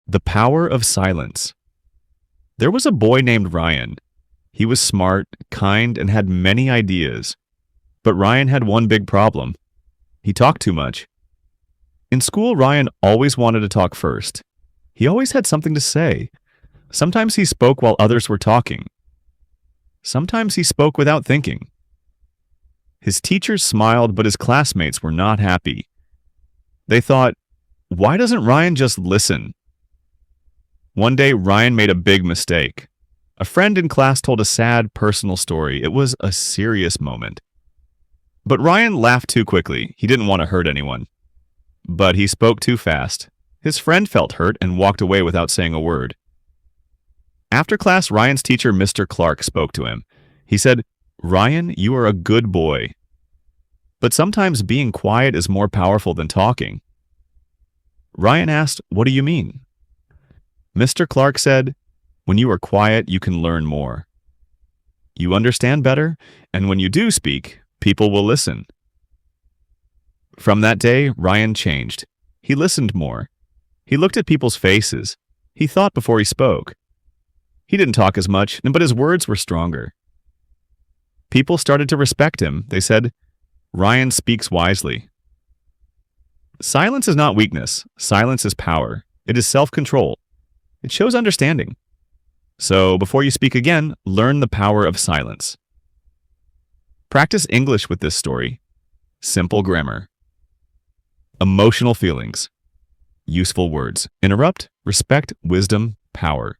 The power of silence. There was a boy named Ryan. He was smart, kind, and had many ideas. But Ryan had one big problem. He talked too much. In school, Ryan always wanted to talk first. He always had something to say. Sometimes he spoke while others were talking. Sometimes he spoke without thinking. His teachers smiled, but his classmates were not happy. They thought, why doesn't Ryan just listen? One day, Ryan made a big mistake. A friend in class told a sad personal story. It was a serious moment. But Ryan laughed too quickly. He didn't want to hurt anyone. But he spoke too fast. His friend felt hurt and walked away without saying a word. After class, Ryan's teacher, Mr. Clark, spoke to him. He said, "Ryan, you are a good boy. But sometimes being quiet is more powerful than talking." Ryan asked, "What do you mean?" Mr. Clark said, "When you are quiet, you can learn more. You understand better, and when you do speak, people will listen." From that day, Ryan changed. He listened more. He looked at people's faces. He thought before he spoke. He didn't talk as much, but his words were stronger. People started to respect him. They said, "Ryan speaks wisely." Silence is not weakness. Silence is power. It is self-control. It shows understanding. So, before you speak again, learn the power of silence. Practice English with this story. Simple grammar. Emotional feelings. Useful words. Interrupt, respect, wisdom, power.